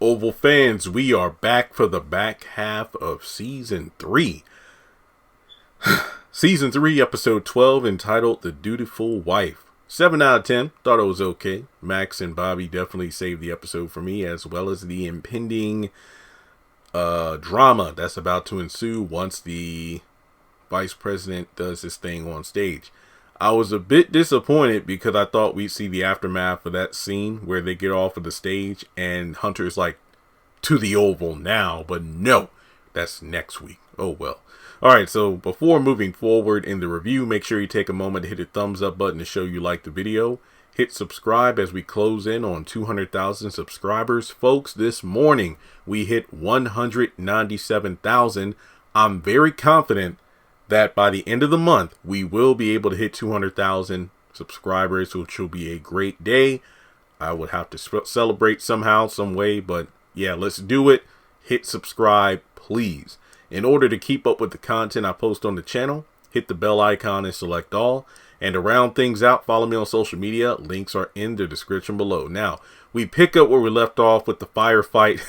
Oval fans, we are back for the back half of Season 3. Season 3, Episode 12, entitled The Dutiful Wife. 7 out of 10. Thought it was okay. Max and Bobby definitely saved the episode for me, as well as the impending drama that's about to ensue once the vice president does his thing on stage. I was a bit disappointed because I thought we'd see the aftermath of that scene where they get off of the stage and Hunter's like, to the Oval now, but no, that's next week. Oh well. Alright, so before moving forward in the review, make sure you take a moment to hit the thumbs up button to show you like the video. Hit subscribe as we close in on 200,000 subscribers. Folks, this morning we hit 197,000. I'm very confident that by the end of the month, we will be able to hit 200,000 subscribers, which will be a great day. I would have to celebrate somehow, some way, but yeah, let's do it. Hit subscribe, please. In order to keep up with the content I post on the channel, hit the bell icon and select all. And to round things out, follow me on social media. Links are in the description below. Now, we pick up where we left off with the firefight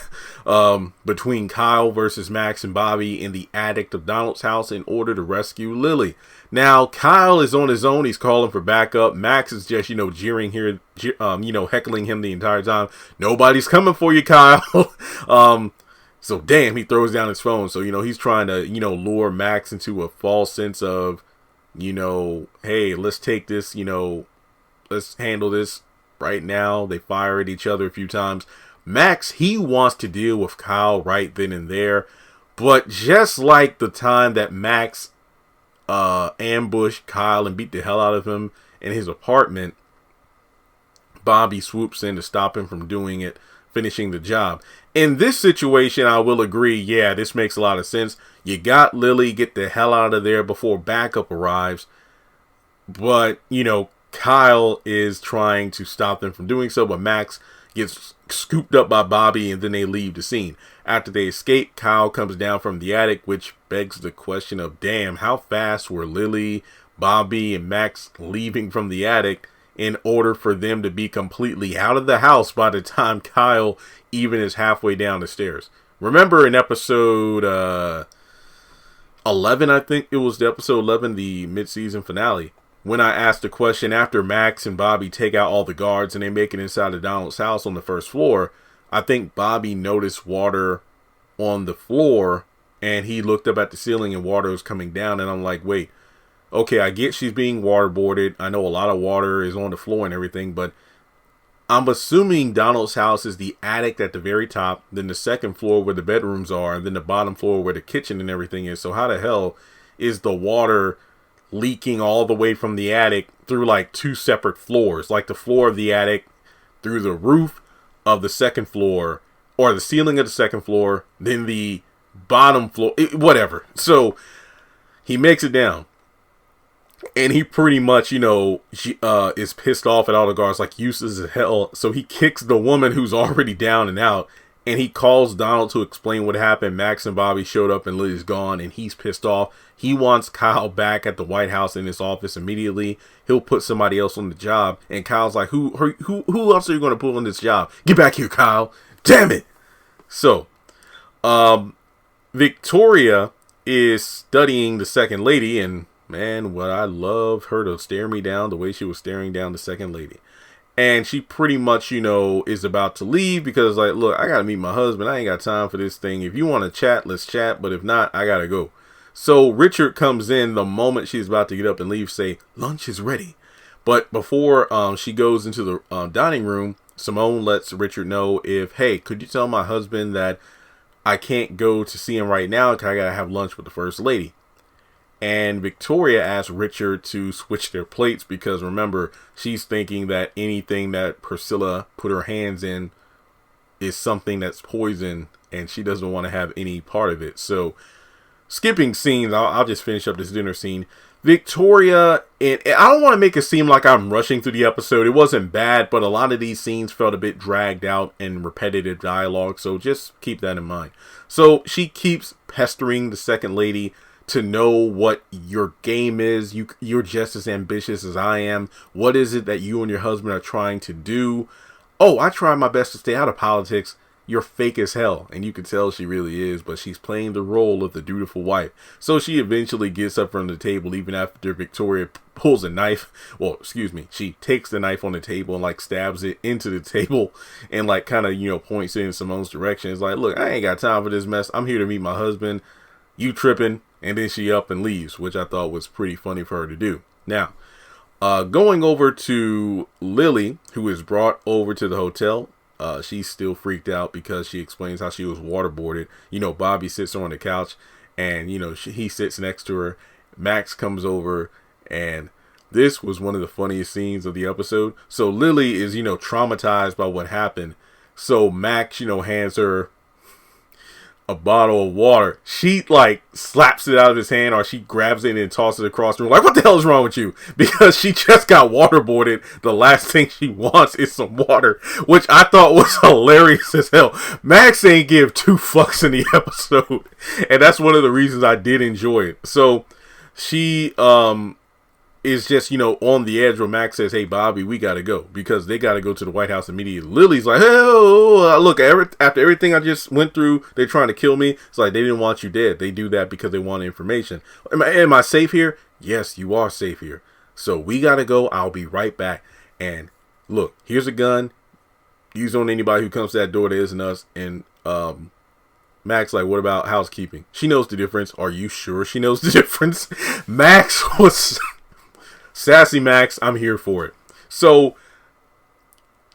between Kyle versus Max and Bobby in the attic of Donald's house in order to rescue Lily. Now, Kyle is on his own. He's calling for backup. Max is just, jeering here, heckling him the entire time. Nobody's coming for you, Kyle. So, damn, he throws down his phone. So, he's trying to, lure Max into a false sense of, hey, let's take this, let's handle this right now. They fire at each other a few times. Max, he wants to deal with Kyle right then and there. But just like the time that Max ambushed Kyle and beat the hell out of him in his apartment, Bobby swoops in to stop him from doing it, finishing the job. In this situation, I will agree, yeah, this makes a lot of sense. You got Lily, get the hell out of there before backup arrives. But, Kyle is trying to stop them from doing so, but Max gets scooped up by Bobby and then they leave the scene. After they escape, Kyle comes down from the attic, which begs the question of, damn, how fast were Lily, Bobby, and Max leaving from the attic in order for them to be completely out of the house by the time Kyle even is halfway down the stairs? Remember in episode 11, I think it was the episode 11, the mid-season finale, when I asked the question after Max and Bobby take out all the guards and they make it inside of Donald's house on the first floor, I think Bobby noticed water on the floor and he looked up at the ceiling and water was coming down, and I'm like, wait, okay, I get she's being waterboarded. I know a lot of water is on the floor and everything, but I'm assuming Donald's house is the attic at the very top, then the second floor where the bedrooms are, and then the bottom floor where the kitchen and everything is. So how the hell is the water leaking all the way from the attic through like two separate floors? Like the floor of the attic through the roof of the second floor, or the ceiling of the second floor, then the bottom floor, whatever. So he makes it down. And he pretty much, is pissed off at all the guards, like useless as hell. So he kicks the woman who's already down and out. And he calls Donald to explain what happened. Max and Bobby showed up and Lily's gone. And he's pissed off. He wants Kyle back at the White House in his office immediately. He'll put somebody else on the job. And Kyle's like, who else are you going to put on this job? Get back here, Kyle. Damn it. So, Victoria is studying the second lady, and man, what I love her to stare me down the way she was staring down the second lady. And she pretty much, is about to leave because, like, look, I got to meet my husband. I ain't got time for this thing. If you want to chat, let's chat. But if not, I got to go. So Richard comes in the moment she's about to get up and leave, say, lunch is ready. But before she goes into the dining room, Simone lets Richard know hey, could you tell my husband that I can't go to see him right now because I got to have lunch with the first lady. And Victoria asks Richard to switch their plates because, remember, she's thinking that anything that Priscilla put her hands in is something that's poison and she doesn't want to have any part of it. So, skipping scenes, I'll just finish up this dinner scene. Victoria, and I don't want to make it seem like I'm rushing through the episode. It wasn't bad, but a lot of these scenes felt a bit dragged out and repetitive dialogue, so just keep that in mind. So, she keeps pestering the second lady to know what your game is. You're just as ambitious as I am. What is it that you and your husband are trying to do? Oh, I try my best to stay out of politics. you're fake as hell. And you can tell she really is, but she's playing the role of the dutiful wife. So she eventually gets up from the table, even after Victoria pulls a knife. Well, excuse me. She takes the knife on the table and like stabs it into the table and like kind of, you know, points it in Simone's direction. It's like, look, I ain't got time for this mess. I'm here to meet my husband. You tripping. And then she up and leaves, which I thought was pretty funny for her to do. Now, going over to Lily, who is brought over to the hotel. She's still freaked out because she explains how she was waterboarded. You know, Bobby sits her on the couch and, you know, he sits next to her. Max comes over, and this was one of the funniest scenes of the episode. So Lily is, you know, traumatized by what happened. So Max, you know, hands her a bottle of water. She like slaps it out of his hand, or she grabs it and tosses it across the room. Like, what the hell is wrong with you? Because she just got waterboarded. The last thing she wants is some water, which I thought was hilarious as hell. Max ain't give two fucks in the episode, and that's one of the reasons I did enjoy it. So she is just, you know, on the edge where Max says, hey, Bobby, we got to go, because they got to go to the White House immediately. Lily's like, oh, look, after everything I just went through, they're trying to kill me. It's like, they didn't want you dead. They do that because they want information. Am I safe here? Yes, you are safe here. So we got to go. I'll be right back. And look, here's a gun. Use on anybody who comes to that door that isn't us. And Max like, what about housekeeping? She knows the difference. Are you sure she knows the difference? Max was... Sassy Max, I'm here for it. So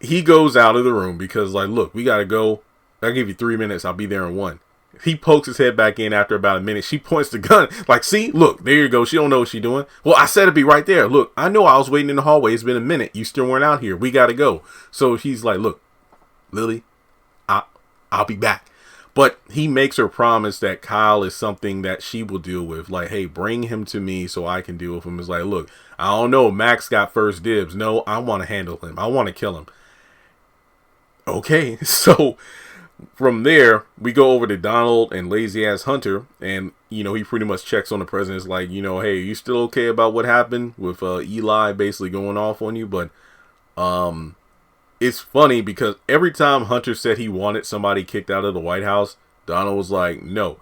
he goes out of the room because, like, look, we got to go. I'll give you 3 minutes. I'll be there in 1. He pokes his head back in after about a minute. She points the gun. Like, see, look, there you go. She don't know what she's doing. Well, I said it'd be right there. Look, I know I was waiting in the hallway. It's been a minute. You still weren't out here. We got to go. So he's like, look, Lily, I'll be back. But he makes her promise that Kyle is something that she will deal with. Like, hey, bring him to me so I can deal with him. It's like, look, I don't know. Max got first dibs. No, I want to handle him. I want to kill him. Okay. So from there, we go over to Donald and lazy ass Hunter. And, you know, he pretty much checks on the president. It's like, you know, hey, you still okay about what happened with Eli basically going off on you? But it's funny because every time Hunter said he wanted somebody kicked out of the White House, Donald was like, no.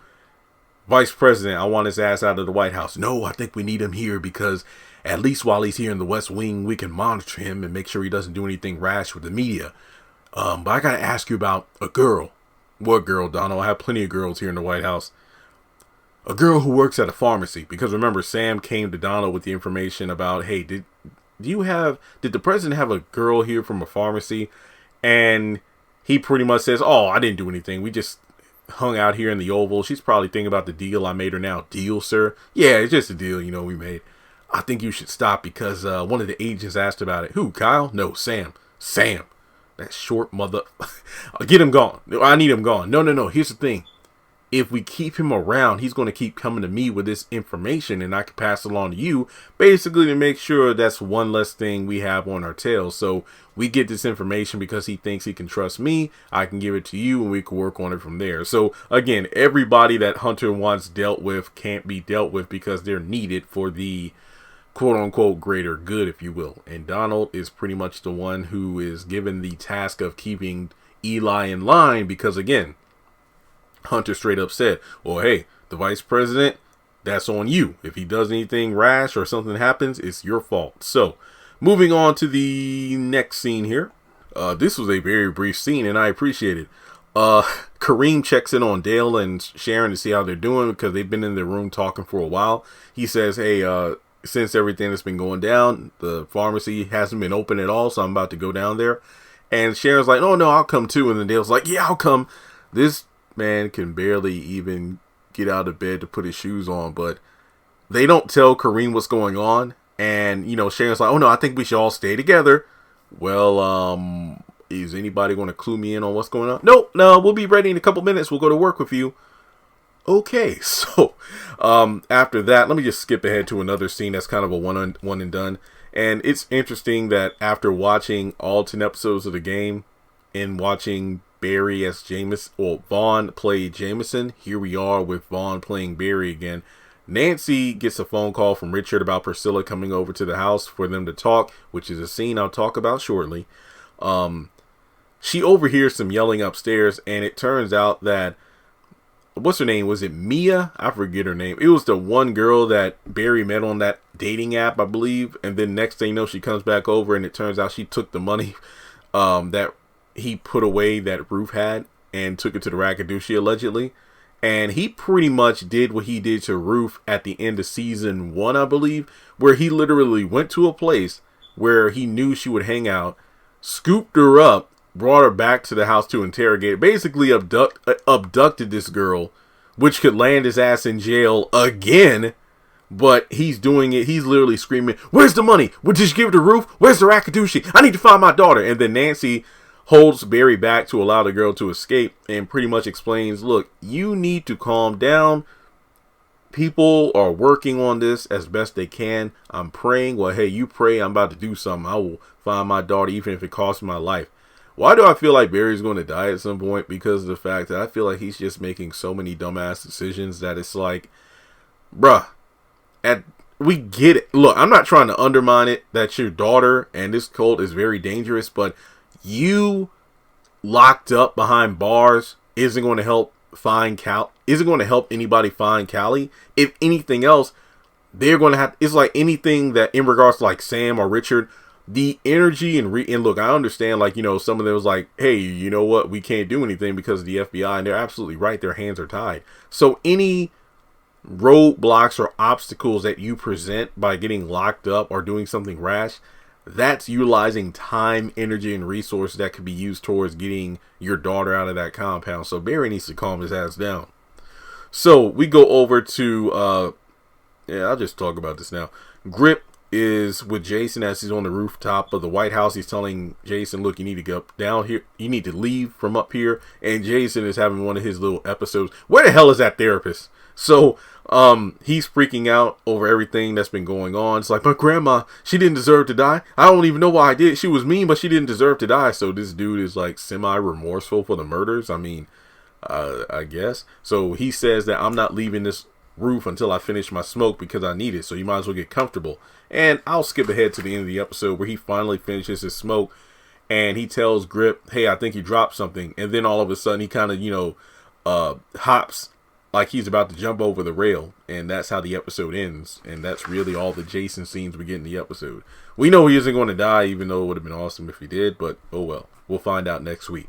Vice President, I want his ass out of the White House. No, I think we need him here because at least while he's here in the West Wing, we can monitor him and make sure he doesn't do anything rash with the media. But I got to ask you about a girl. What girl, Donald? I have plenty of girls here in the White House. A girl who works at a pharmacy. Because remember, Sam came to Donald with the information about, hey, did the president have a girl here from a pharmacy? And he pretty much says, oh, I didn't do anything. We just hung out here in the Oval. She's probably thinking about the deal I made her now. Deal, sir? Yeah, it's just a deal, you know, we made. I think you should stop because one of the agents asked about it. Who, Kyle? No, Sam. Sam. That short mother. Get him gone. I need him gone. No. Here's the thing. If we keep him around, he's going to keep coming to me with this information and I can pass it along to you, basically to make sure that's one less thing we have on our tail. So we get this information because he thinks he can trust me. I can give it to you and we can work on it from there. So again, everybody that Hunter wants dealt with can't be dealt with because they're needed for the quote unquote greater good, if you will. And Donald is pretty much the one who is given the task of keeping Eli in line because, again, Hunter straight up said, well, hey, the vice president, that's on you. If he does anything rash or something happens, it's your fault. So moving on to the next scene here. This was a very brief scene and I appreciate it. Kareem checks in on Dale and Sharon to see how they're doing because they've been in their room talking for a while. He says, hey, since everything that's been going down, the pharmacy hasn't been open at all, so I'm about to go down there. And Sharon's like, oh, no, I'll come too. And then Dale's like, yeah, I'll come. This man can barely even get out of bed to put his shoes on, but they don't tell Kareem what's going on. And, you know, Sharon's like, oh, no, I think we should all stay together. Well, is anybody going to clue me in on what's going on? No, we'll be ready in a couple minutes. We'll go to work with you. Okay, so after that, let me just skip ahead to another scene that's kind of a one and done. And it's interesting that after watching all 10 episodes of the game and watching Barry as Jameson, or Vaughn played Jameson, here we are with Vaughn playing Barry again. Nancy gets a phone call from Richard about Priscilla coming over to the house for them to talk, which is a scene I'll talk about shortly. she overhears some yelling upstairs, and it turns out that, what's her name? Was it Mia? I forget her name. It was the one girl that Barry met on that dating app, I believe. And then next thing you know, she comes back over, and it turns out she took the money that he put away that Ruth had and took it to the Rackaducci, allegedly. And he pretty much did what he did to Ruth at the end of season 1, I believe, where he literally went to a place where he knew she would hang out, scooped her up, brought her back to the house to interrogate her, basically abducted this girl, which could land his ass in jail again. But he's doing it. He's literally screaming, "Where's the money? What did you give it to Ruth? Where's the Rackaducci? I need to find my daughter." And then Nancy holds Barry back to allow the girl to escape and pretty much explains, look, you need to calm down. People are working on this as best they can. I'm praying. Well, hey, you pray. I'm about to do something. I will find my daughter, even if it costs my life. Why do I feel like Barry's going to die at some point? Because of the fact that I feel like he's just making so many dumbass decisions that it's like, bruh, we get it. Look, I'm not trying to undermine it that your daughter and this cult is very dangerous, but you locked up behind bars isn't going to help isn't going to help anybody find Callie. If anything else, they're going to have, it's like anything that in regards to like Sam or Richard, the energy and look, I understand, like, you know, some of them was like, hey, you know what, we can't do anything because of the FBI, and they're absolutely right, their hands are tied. So any roadblocks or obstacles that you present by getting locked up or doing something rash, that's utilizing time, energy, and resources that could be used towards getting your daughter out of that compound. So Barry needs to calm his ass down. So we go over to, I'll just talk about this now. Grip is with Jason as he's on the rooftop of the White House. He's telling Jason, look, you need to go down here. You need to leave from up here. And Jason is having one of his little episodes. Where the hell is that therapist? So he's freaking out over everything that's been going on. It's like, my grandma, she didn't deserve to die. I don't even know why I did. She was mean, but she didn't deserve to die. So this dude is like semi-remorseful for the murders. I mean, I guess. So he says that I'm not leaving this roof until I finish my smoke because I need it. So you might as well get comfortable. And I'll skip ahead to the end of the episode where he finally finishes his smoke. And he tells Grip, hey, I think you dropped something. And then all of a sudden he kind of, hops like he's about to jump over the rail, and that's how the episode ends. And that's really all the Jason scenes we get in the episode. We know he isn't going to die, even though it would have been awesome if he did, but oh well. We'll find out next week.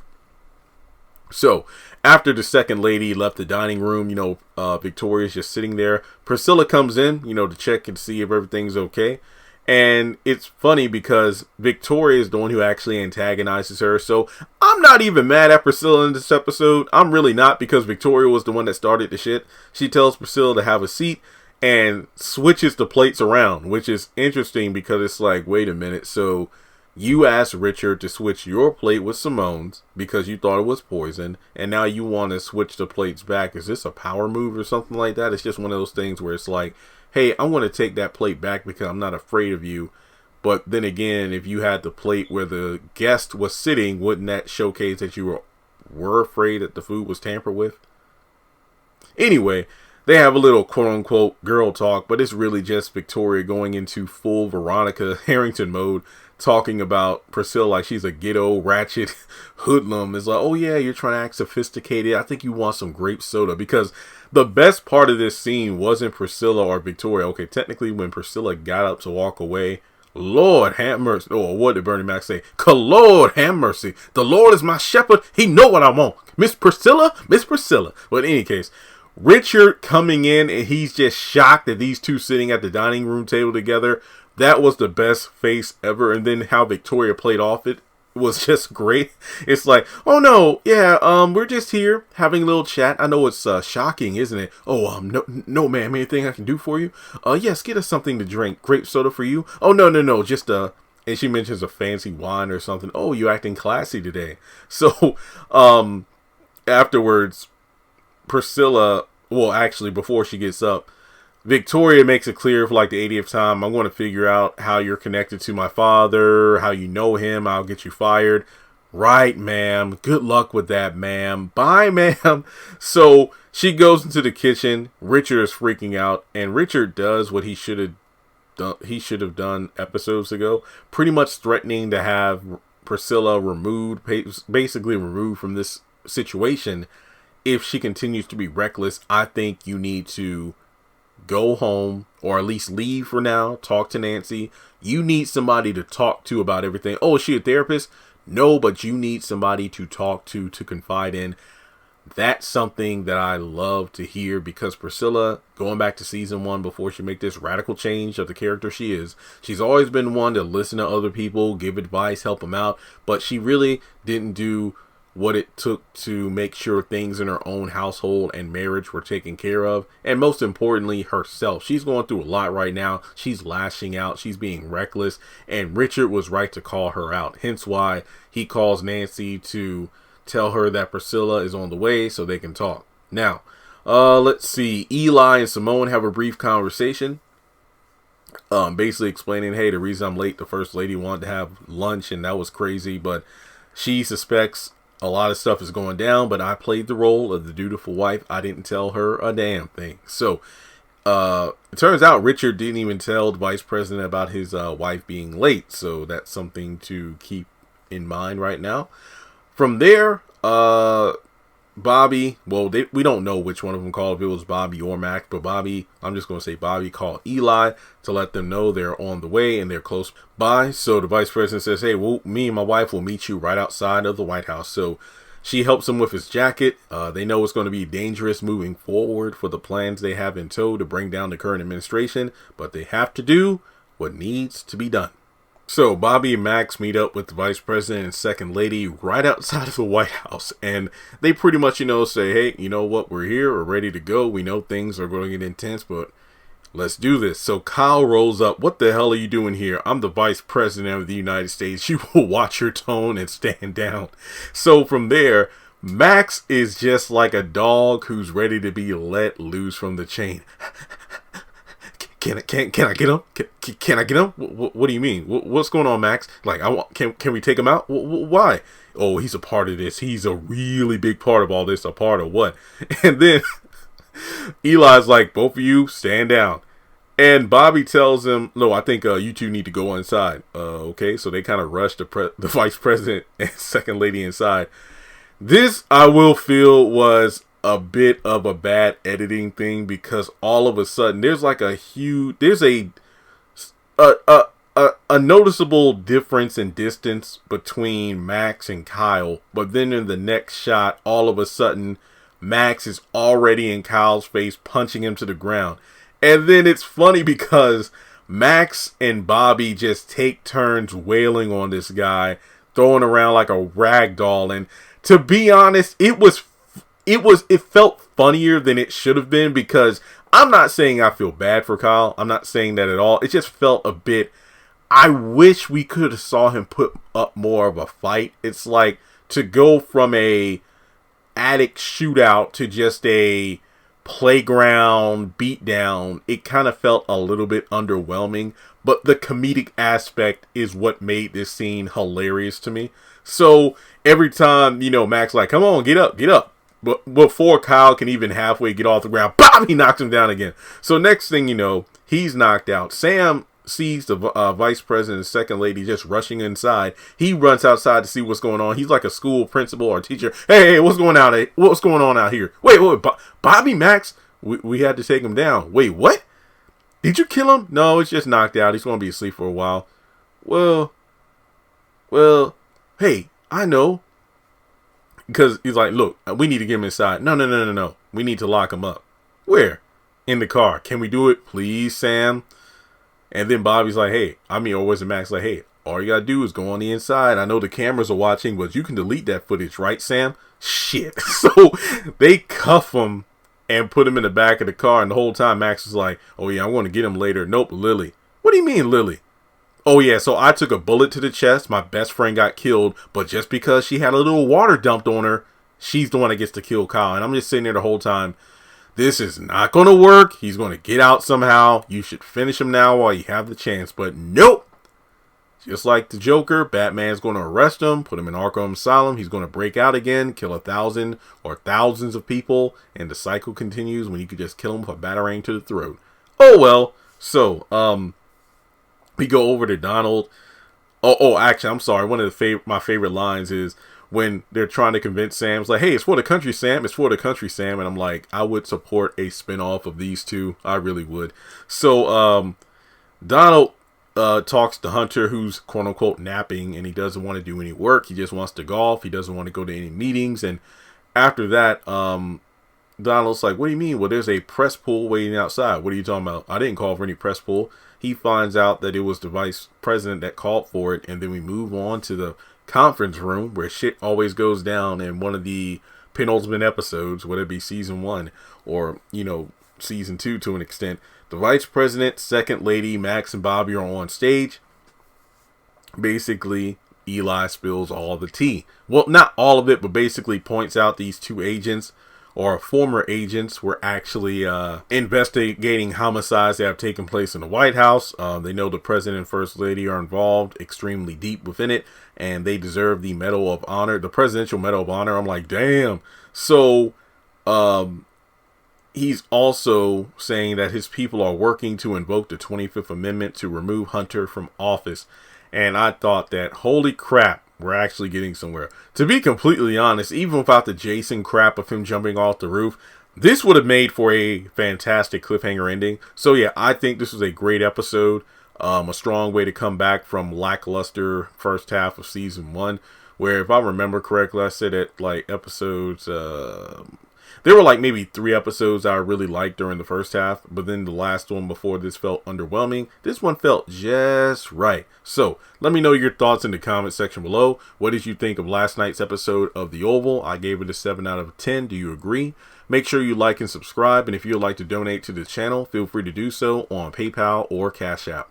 So, after the second lady left the dining room, Victoria's just sitting there. Priscilla comes in, to check and see if everything's okay. And it's funny because Victoria is the one who actually antagonizes her. So I'm not even mad at Priscilla in this episode. I'm really not, because Victoria was the one that started the shit. She tells Priscilla to have a seat and switches the plates around, which is interesting because it's like, wait a minute. So you asked Richard to switch your plate with Simone's because you thought it was poisoned, and now you want to switch the plates back. Is this a power move or something like that? It's just one of those things where it's like, hey, I want to take that plate back because I'm not afraid of you. But then again, if you had the plate where the guest was sitting, wouldn't that showcase that you were afraid that the food was tampered with? Anyway, they have a little quote-unquote girl talk, but it's really just Victoria going into full Veronica Harrington mode, talking about Priscilla like she's a ghetto ratchet hoodlum. It's like, oh yeah, you're trying to act sophisticated. I think you want some grape soda, because the best part of this scene wasn't Priscilla or Victoria. Okay, technically when Priscilla got up to walk away, Lord have mercy. Or what did Bernie Mac say? Lord have mercy. The Lord is my shepherd. He know what I want. Miss Priscilla. But in any case, Richard coming in and he's just shocked that these two sitting at the dining room table together. That was the best face ever. And then how Victoria played off it was just great. It's like, oh no, yeah, we're just here having a little chat. I know it's shocking, isn't it? Oh, no, ma'am, anything I can do for you? Yes, get us something to drink. Grape soda for you? Oh, no, just and she mentions a fancy wine or something. Oh, you acting classy today. So, afterwards, Priscilla, well, actually, before she gets up, Victoria makes it clear for like the 80th time, I'm going to figure out how you're connected to my father, how you know him, I'll get you fired. Right, ma'am. Good luck with that, ma'am. Bye, ma'am. So she goes into the kitchen. Richard is freaking out, and Richard does what he should have done episodes ago, pretty much threatening to have Priscilla removed, basically removed from this situation. If she continues to be reckless, I think you need to go home, or at least leave for now. Talk to Nancy. You need somebody to talk to about everything. Oh, is she a therapist? No, but you need somebody to talk to confide in. That's something that I love to hear, because Priscilla, going back to season 1, before she make this radical change of the character she is, she's always been one to listen to other people, give advice, help them out, but she really didn't do what it took to make sure things in her own household and marriage were taken care of. And most importantly, herself. She's going through a lot right now. She's lashing out. She's being reckless. And Richard was right to call her out. Hence why he calls Nancy to tell her that Priscilla is on the way so they can talk. Now, let's see. Eli and Simone have a brief conversation. Basically explaining, hey, the reason I'm late, the first lady wanted to have lunch and that was crazy. But she suspects a lot of stuff is going down, but I played the role of the dutiful wife. I didn't tell her a damn thing. So it turns out Richard didn't even tell the vice president about his wife being late. So that's something to keep in mind right now. From there, Bobby, well, we don't know which one of them called, if it was Bobby or Mac, but Bobby, I'm just going to say Bobby, called Eli to let them know they're on the way and they're close by. So the vice president says, hey, well, me and my wife will meet you right outside of the White House. So she helps him with his jacket. They know it's going to be dangerous moving forward for the plans they have in tow to bring down the current administration, but they have to do what needs to be done. So Bobby and Max meet up with the vice president and second lady right outside of the White House. And they pretty much, say, hey, you know what? We're here. We're ready to go. We know things are going to get intense, but let's do this. So Kyle rolls up. What the hell are you doing here? I'm the vice president of the United States. You will watch your tone and stand down. So from there, Max is just like a dog who's ready to be let loose from the chain. Can I get him? Can I get him? What do you mean? What's going on, Max? Like, can we take him out? Why? Oh, he's a part of this. He's a really big part of all this. A part of what? And then Eli's like, both of you stand down. And Bobby tells him, no, I think you two need to go inside. Okay, so they kind of rush the vice president and second lady inside. This, I will feel, was a bit of a bad editing thing, because all of a sudden there's like a noticeable difference in distance between Max and Kyle, but then in the next shot, all of a sudden Max is already in Kyle's face, punching him to the ground. And then it's funny because Max and Bobby just take turns wailing on this guy, throwing around like a rag doll. And to be honest, it felt funnier than it should have been, because I'm not saying I feel bad for Kyle. I'm not saying that at all. It just felt a bit, I wish we could have saw him put up more of a fight. It's like to go from a attic shootout to just a playground beatdown. It kind of felt a little bit underwhelming, but the comedic aspect is what made this scene hilarious to me. So every time, Max like, come on, get up. But before Kyle can even halfway get off the ground, bam, he knocks him down again. So next thing you know, he's knocked out. Sam sees the vice president and second lady just rushing inside. He runs outside to see what's going on. He's like a school principal or teacher. Hey, what's going on? What's going on out here? Wait, Bobby, Max, we had to take him down. Wait, what? Did you kill him? No, it's just knocked out. He's going to be asleep for a while. Well, hey, I know. Because he's like, look, we need to get him inside. No. We need to lock him up. Where? In the car. Can we do it? Please, Sam. And then Bobby's like, or was it Max like, hey, all you got to do is go on the inside. I know the cameras are watching, but you can delete that footage, right, Sam? Shit. So they cuff him and put him in the back of the car. And the whole time Max is like, oh, yeah, I'm going to get him later. Nope, Lily. What do you mean, Lily? Oh, yeah, so I took a bullet to the chest. My best friend got killed. But just because she had a little water dumped on her, she's the one that gets to kill Kyle. And I'm just sitting there the whole time. This is not going to work. He's going to get out somehow. You should finish him now while you have the chance. But nope. Just like the Joker, Batman's going to arrest him, put him in Arkham Asylum. He's going to break out again, kill 1,000 or thousands of people. And the cycle continues when you could just kill him with a batarang to the throat. Oh, well. So, we go over to Donald. Actually, I'm sorry. One of my favorite lines is when they're trying to convince Sam. It's like, hey, it's for the country, Sam. It's for the country, Sam. And I'm like, I would support a spinoff of these two. I really would. So, Donald talks to Hunter, who's quote unquote napping, and he doesn't want to do any work. He just wants to golf. He doesn't want to go to any meetings. And after that, Donald's like, what do you mean? Well, there's a press pool waiting outside. What are you talking about? I didn't call for any press pool. He finds out that it was the vice president that called for it. And then we move on to the conference room where shit always goes down in one of the penultimate episodes, whether it be season 1 or, season 2 to an extent. The vice president, second lady, Max and Bobby are on stage. Basically, Eli spills all the tea. Well, not all of it, but basically points out these two agents or former agents were actually investigating homicides that have taken place in the White House. They know the president and first lady are involved extremely deep within it, and they deserve the Medal of Honor, the Presidential Medal of Honor. I'm like, damn. So, he's also saying that his people are working to invoke the 25th Amendment to remove Hunter from office. And I thought that, holy crap, we're actually getting somewhere. To be completely honest, even without the Jason crap of him jumping off the roof, this would have made for a fantastic cliffhanger ending. So yeah, I think this was a great episode. A strong way to come back from lackluster first half of season 1. Where, if I remember correctly, I said that like episodes... there were like maybe 3 episodes I really liked during the first half, but then the last one before this felt underwhelming. This one felt just right. So let me know your thoughts in the comment section below. What did you think of last night's episode of The Oval? I gave it a 7 out of 10. Do you agree? Make sure you like and subscribe, and if you'd like to donate to the channel, feel free to do so on PayPal or Cash App.